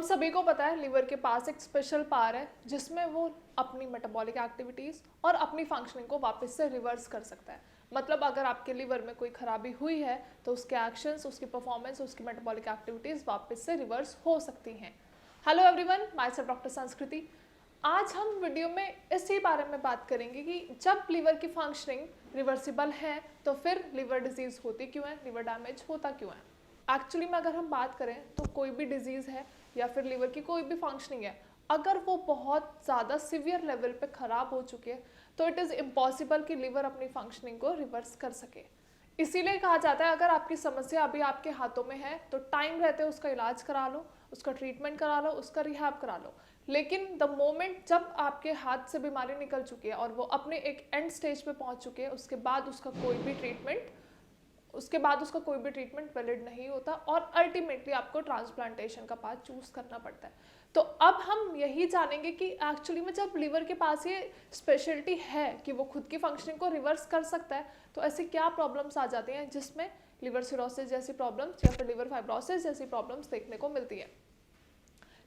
सभी को पता है लिवर के पास एक स्पेशल पावर है जिसमें वो अपनी मेटाबॉलिक एक्टिविटीज़ और अपनी फंक्शनिंग को वापस से रिवर्स कर सकता है। मतलब अगर आपके लिवर में कोई खराबी हुई है तो उसके एक्शंस, उसकी परफॉर्मेंस, उसकी मेटाबॉलिक एक्टिविटीज़ वापस से रिवर्स हो सकती हैं। Hello everyone, my self doctor संस्कृति। आज हम वीडियो में इसी बारे में बात करेंगे कि जब लिवर की फंक्शनिंग रिवर्सिबल है तो फिर लिवर डिजीज़ होती क्यों है, लिवर डैमेज होता क्यों है। एक्चुअली में अगर हम बात करें तो कोई भी डिजीज़ है या फिर लिवर की कोई भी फंक्शनिंग है, अगर वो बहुत ज़्यादा सिवियर लेवल पे ख़राब हो चुकी है तो इट इज़ इम्पॉसिबल कि लिवर अपनी फंक्शनिंग को रिवर्स कर सके। इसीलिए कहा जाता है अगर आपकी समस्या अभी आपके हाथों में है तो टाइम रहते उसका इलाज करा लो, उसका ट्रीटमेंट करा लो, उसका रिहैब करा लो। लेकिन द मोमेंट जब आपके हाथ से बीमारी निकल चुकी है और वो अपने एक एंड स्टेज पे पहुंच चुके हैं, उसके बाद उसका कोई भी ट्रीटमेंट वैलिड नहीं होता और अल्टीमेटली आपको ट्रांसप्लांटेशन का पाथ चूज करना पड़ता है। तो अब हम यही जानेंगे कि एक्चुअली में जब लिवर के पास ये स्पेशलिटी है कि वो खुद की फंक्शनिंग को रिवर्स कर सकता है तो ऐसी क्या प्रॉब्लम्स आ जाती हैं जिसमें लिवर सिरोसिस जैसी प्रॉब्लम्स या फिर लिवर फाइब्रोसिस जैसी प्रॉब्लम्स देखने को मिलती है।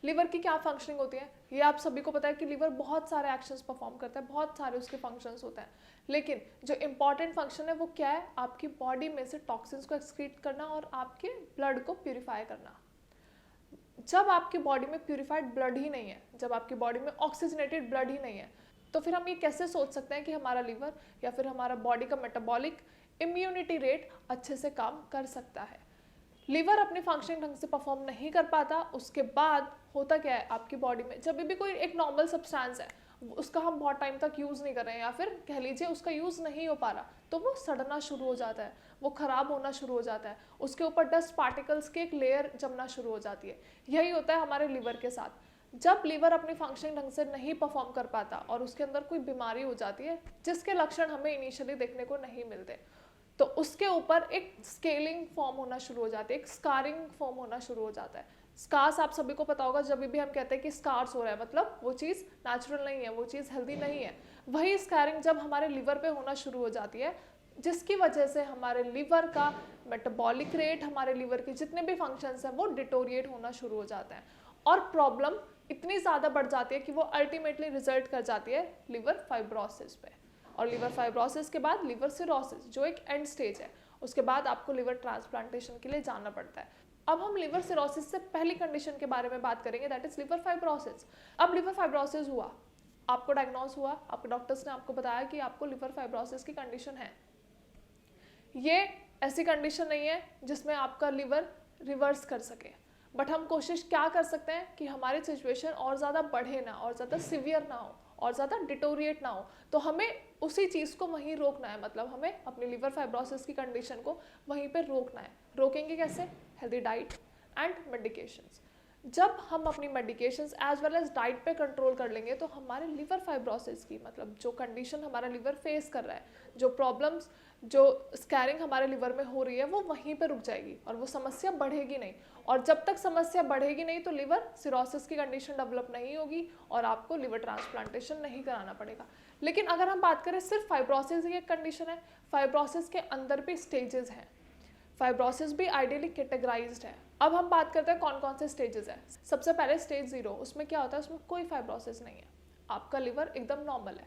लिवर की क्या फंक्शनिंग होती है ये आप सभी को पता है कि लिवर बहुत सारे एक्शंस परफॉर्म करता है, बहुत सारे उसके फंक्शंस होते हैं। लेकिन जो इंपॉर्टेंट फंक्शन है वो क्या है, आपकी बॉडी में से टॉक्सिन्स को एक्सक्रीट करना और आपके ब्लड को प्यूरिफाई करना। जब आपकी बॉडी में प्यूरिफाइड ब्लड ही नहीं है, जब आपकी बॉडी में ऑक्सीजनेटेड ब्लड ही नहीं है, तो फिर हम ये कैसे सोच सकते हैं कि हमारा लिवर या फिर हमारा बॉडी का मेटाबॉलिक इम्यूनिटी रेट अच्छे से काम कर सकता है। लिवर अपनी फंक्शनिंग ढंग से परफॉर्म नहीं कर पाता, उसके बाद होता क्या है आपकी बॉडी में जब भी कोई एक नॉर्मल सब्सटेंस है उसका हम बहुत टाइम तक यूज़ नहीं कर रहे हैं या फिर कह लीजिए उसका यूज़ नहीं हो पा रहा तो वो सड़ना शुरू हो जाता है, वो ख़राब होना शुरू हो जाता है, उसके ऊपर डस्ट पार्टिकल्स की एक लेयर जमना शुरू हो जाती है। यही होता है हमारे लिवर के साथ। जब लिवर अपनी फंक्शनिंग ढंग से नहीं परफॉर्म कर पाता और उसके अंदर कोई बीमारी हो जाती है जिसके लक्षण हमें इनिशियली देखने को नहीं मिलते तो उसके ऊपर एक स्केलिंग फॉर्म होना शुरू हो जाती है, एक स्कारिंग फॉर्म होना शुरू हो जाता है। स्कार्स आप सभी को पता होगा, जब भी हम कहते हैं कि स्कार्स हो रहा है मतलब वो चीज़ नेचुरल नहीं है, वो चीज़ हेल्दी नहीं है। वही स्कारिंग जब हमारे लिवर पे होना शुरू हो जाती है जिसकी वजह से हमारे लिवर का मेटाबॉलिक रेट, हमारे लिवर के जितने भी फंक्शंस हैं वो डिटोरिएट होना शुरू हो जाते हैं और प्रॉब्लम इतनी ज़्यादा बढ़ जाती है कि वो अल्टीमेटली रिजल्ट कर जाती है लिवर फाइब्रोसिस पे। और लिवर फाइब्रोसिस के बाद लिवर सिरोसिस जो एक एंड स्टेज है, उसके बाद आपको लिवर ट्रांसप्लांटेशन के लिए जाना पड़ता है। अब हम लिवर सिरोसिस से पहली कंडीशन के बारे में बात करेंगे, दैट इज लिवर फाइब्रोसिस। अब लिवर फाइब्रोसिस हुआ, आपको डायग्नोस हुआ, आपके डॉक्टर्स ने आपको बताया कि आपको लिवर फाइब्रोसिस की कंडीशन है। ये ऐसी कंडीशन नहीं है जिसमें आपका लिवर रिवर्स कर सके, बट हम कोशिश क्या कर सकते हैं कि हमारी सिचुएशन और ज़्यादा बढ़े ना, और ज़्यादा सिवियर ना हो, और ज़्यादा डिटोरिएट ना हो, तो हमें उसी चीज़ को वहीं रोकना है। मतलब हमें अपनी लिवर फाइब्रोसिस की कंडीशन को वहीं पे रोकना है। रोकेंगे कैसे? Healthy diet and medications. जब हम अपनी medications as well as diet पे कंट्रोल कर लेंगे तो हमारे लिवर फाइब्रोसिस की मतलब जो कंडीशन हमारा लिवर फेस कर रहा है, जो प्रॉब्लम्स, जो स्कैरिंग हमारे लिवर में हो रही है वो वहीं पे रुक जाएगी और वो समस्या बढ़ेगी नहीं। और जब तक समस्या बढ़ेगी नहीं तो लिवर सिरोसिस की कंडीशन डेवलप नहीं होगी और आपको लिवर ट्रांसप्लांटेशन नहीं कराना पड़ेगा। लेकिन अगर हम बात करें सिर्फ फाइब्रोसिस ही एक कंडीशन है, फाइब्रोसिस के अंदर भी स्टेजेस हैं, फाइब्रोसिस भी आइडियली कैटेगराइज्ड है। अब हम बात करते हैं कौन कौन से स्टेजेस हैं। सबसे पहले स्टेज 0, उसमें क्या होता है, उसमें कोई फाइब्रोसिस नहीं है, आपका लिवर एकदम नॉर्मल है।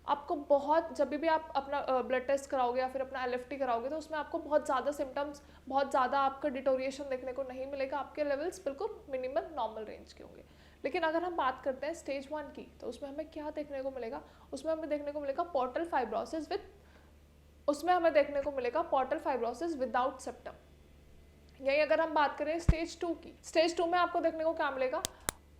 आपको बहुत, जब भी आप अपना ब्लड टेस्ट कराओगे या फिर अपना LFT कराओगे तो उसमें आपको बहुत ज़्यादा सिम्टम्स, बहुत ज़्यादा आपका डिटोरिएशन देखने को नहीं मिलेगा, आपके लेवल्स बिल्कुल मिनिमल नॉर्मल रेंज के होंगे। लेकिन अगर हम बात करते हैं स्टेज 1 की तो उसमें हमें क्या देखने को मिलेगा, उसमें हमें देखने को मिलेगा पोर्टल फाइब्रोसिस विदाउट सिम्टम। यही अगर हम बात करें स्टेज 2 की, स्टेज 2 में आपको देखने को क्या मिलेगा,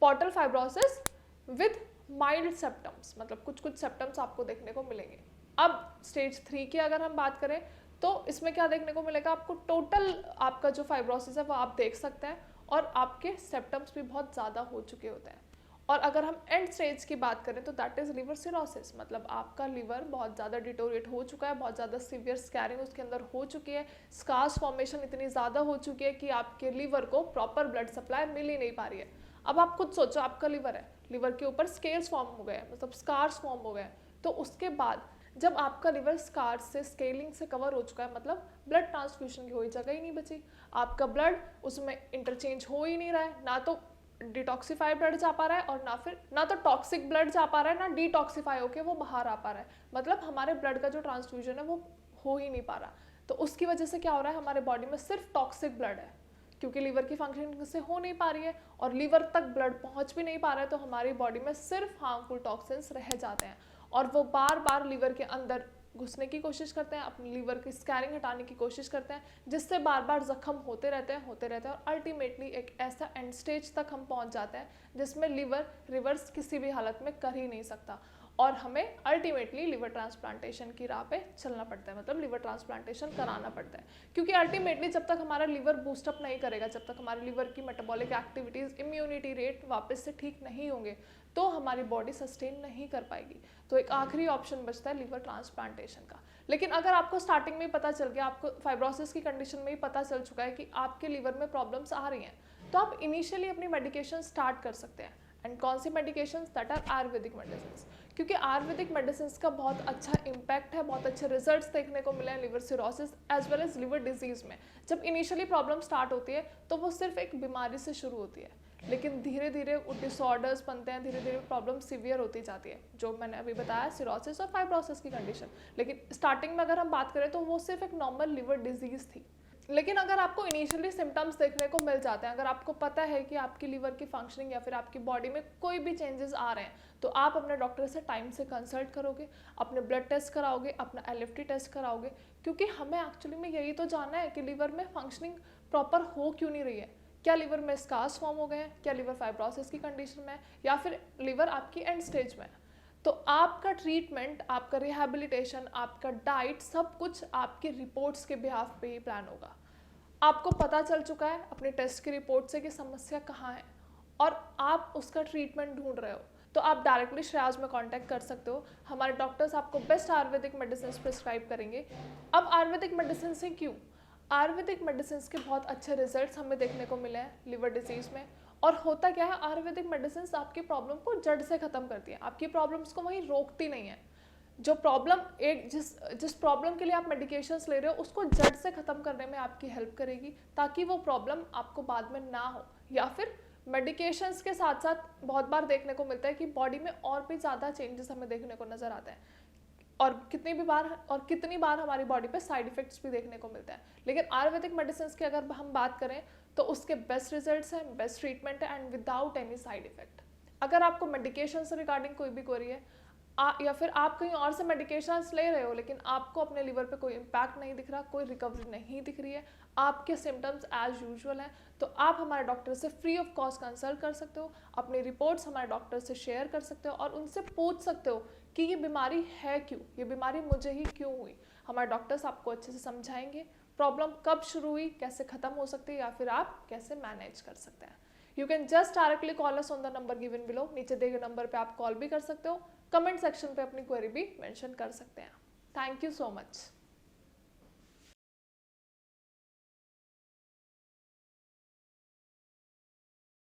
portal fibrosis with mild symptoms, मतलब कुछ कुछ सिम्टम्स आपको देखने को मिलेंगे। अब स्टेज 3 की अगर हम बात करें तो इसमें क्या देखने को मिलेगा, आपको टोटल आपका जो फाइब्रोसिस है वो आप देख सकते हैं और आपके सिम्टम्स भी बहुत ज़्यादा हो चुके होते हैं। और अगर हम एंड स्टेज की बात करें तो दैट इज़ लिवर सिरोसिस, मतलब आपका लिवर बहुत ज़्यादा डिटोरिएट हो चुका है, बहुत ज़्यादा सीवियर स्कैरिंग उसके अंदर हो चुकी है, स्कार्स फॉर्मेशन इतनी ज़्यादा हो चुकी है कि आपके लिवर को प्रॉपर ब्लड सप्लाई मिल ही नहीं पा रही है। अब आप खुद सोचो, आपका लिवर है, लिवर के ऊपर स्केल्स फॉर्म हो गए, मतलब स्कार्स फॉर्म हो गए, तो उसके बाद जब आपका लिवर स्कार्स से, स्केलिंग से कवर हो चुका है, मतलब ब्लड ट्रांसफ्यूजन की कोई जगह ही नहीं बची, आपका ब्लड उसमें इंटरचेंज हो ही नहीं रहा है, ना तो डिटॉक्सिफाई ब्लड जा पा रहा है और ना तो टॉक्सिक ब्लड जा पा रहा है, ना डिटॉक्सिफाई होके वो बाहर आ पा रहा है। मतलब हमारे ब्लड का जो ट्रांसफ्यूजन है वो हो ही नहीं पा रहा। तो उसकी वजह से क्या हो रहा है, हमारे बॉडी में सिर्फ टॉक्सिक ब्लड है, क्योंकि लीवर की फंक्शनिंग से हो नहीं पा रही है और लीवर तक ब्लड पहुंच भी नहीं पा रहा है, तो हमारी बॉडी में सिर्फ हार्मफुल टॉक्सिन्स रह जाते हैं और वो बार बार लीवर के अंदर घुसने की कोशिश करते हैं, अपने लीवर की स्कैरिंग हटाने की कोशिश करते हैं, जिससे बार बार जख्म होते रहते हैं और अल्टीमेटली एक ऐसा एंड स्टेज तक हम पहुंच जाते हैं जिसमें लीवर रिवर्स किसी भी हालत में कर ही नहीं सकता और हमें अल्टीमेटली लिवर ट्रांसप्लांटेशन की राह पे चलना पड़ता है, मतलब लिवर ट्रांसप्लांटेशन कराना पड़ता है। क्योंकि अल्टीमेटली जब तक हमारा लिवर बूस्टअप नहीं करेगा, जब तक हमारे लिवर की मेटाबॉलिक एक्टिविटीज़, इम्यूनिटी रेट वापस से ठीक नहीं होंगे, तो हमारी बॉडी सस्टेन नहीं कर पाएगी। तो एक आखिरी ऑप्शन बचता है लिवर ट्रांसप्लांटेशन का। लेकिन अगर आपको स्टार्टिंग में ही पता चल गया, आपको फाइब्रोसिस की कंडीशन में ही पता चल चुका है कि आपके लिवर में प्रॉब्लम्स आ रही हैं, तो आप इनिशियली अपनी मेडिकेशन स्टार्ट कर सकते हैं। एंड कौन सी medication? That are Ayurvedic medicine, क्योंकि आयुर्वेदिक मेडिसिन का बहुत अच्छा इम्पैक्ट है, बहुत अच्छे रिजल्ट्स देखने को मिले हैं liver cirrhosis as well as liver disease में। जब इनिशियली प्रॉब्लम स्टार्ट होती है तो वो सिर्फ एक बीमारी से शुरू होती है, लेकिन धीरे धीरे डिसऑर्डर्स बनते हैं, धीरे धीरे प्रॉब्लम सीवियर होती जाती है, जो मैंने अभी बताया सिरोसिस और फाइब्रोसिस की कंडीशन। लेकिन स्टार्टिंग में अगर हम बात करें तो वो सिर्फ एक नॉर्मल लिवर डिजीज़ थी। लेकिन अगर आपको इनिशियली सिम्टम्स देखने को मिल जाते हैं, अगर आपको पता है कि आपकी लिवर की फंक्शनिंग या फिर आपकी बॉडी में कोई भी चेंजेस आ रहे हैं, तो आप अपने डॉक्टर से टाइम से कंसल्ट करोगे, अपने ब्लड टेस्ट कराओगे, अपना LFT टेस्ट कराओगे, क्योंकि हमें एक्चुअली में यही तो जानना है कि लिवर में फंक्शनिंग प्रॉपर हो क्यों नहीं रही है। क्या लिवर में स्कार्स फॉर्म हो गए हैं, क्या लिवर फाइब्रोसिस की कंडीशन में है, या फिर लिवर आपकी एंड स्टेज में है। तो आपका ट्रीटमेंट, आपका रिहैबिलिटेशन, आपका डाइट, सब कुछ आपकी रिपोर्ट्स के बिहाफ पे ही प्लान होगा। आपको पता चल चुका है अपने टेस्ट की रिपोर्ट से कि समस्या कहाँ है और आप उसका ट्रीटमेंट ढूंढ रहे हो, तो आप डायरेक्टली श्रेयाज में कांटेक्ट कर सकते हो। हमारे डॉक्टर्स आपको बेस्ट आयुर्वेदिक मेडिसिन प्रिस्क्राइब करेंगे। अब आयुर्वेदिक मेडिसिन से क्यों? आयुर्वेदिक मेडिसिन के बहुत अच्छे रिजल्ट्स हमें देखने को मिले हैं लिवर डिजीज़ में। और होता क्या है, आयुर्वेदिक मेडिसिन आपकी प्रॉब्लम को जड़ से ख़त्म करती है, आपकी प्रॉब्लम्स को वहीं रोकती नहीं है। जो प्रॉब्लम जिस प्रॉब्लम के लिए आप मेडिकेशंस ले रहे हो उसको जड़ से ख़त्म करने में आपकी हेल्प करेगी, ताकि वो प्रॉब्लम आपको बाद में ना हो। या फिर मेडिकेशंस के साथ साथ बहुत बार देखने को मिलता है कि बॉडी में और भी ज़्यादा चेंजेस हमें देखने को नज़र आते हैं, और कितनी बार हमारी बॉडी पे साइड इफ़ेक्ट्स भी देखने को मिलते हैं। लेकिन आयुर्वेदिक मेडिसिन की अगर हम बात करें तो उसके बेस्ट रिजल्ट्स हैं, बेस्ट ट्रीटमेंट है and without any side effect. अगर आपको मेडिकेशन से रिगार्डिंग कोई भी क्वेरी है या फिर आप कहीं और से मेडिकेशंस ले रहे हो लेकिन आपको अपने लिवर पे कोई इम्पैक्ट नहीं दिख रहा, कोई रिकवरी नहीं दिख रही है, आपके सिम्टम्स एज यूजुअल हैं, तो आप हमारे डॉक्टर से फ्री ऑफ कॉस्ट कंसल्ट कर सकते हो, अपनी रिपोर्ट्स हमारे डॉक्टर से शेयर कर सकते हो और उनसे पूछ सकते हो कि ये बीमारी है क्यों, ये बीमारी मुझे ही क्यों हुई। हमारे डॉक्टर्स आपको अच्छे से समझाएंगे प्रॉब्लम कब शुरू हुई, कैसे ख़त्म हो सकती है या फिर आप कैसे मैनेज कर सकते हैं। You can just directly call us on the number given below. नीचे दिए गए नंबर पे आप कॉल भी कर सकते हो, कमेंट सेक्शन पे अपनी क्वेरी भी मेंशन कर सकते हैं। Thank you so much.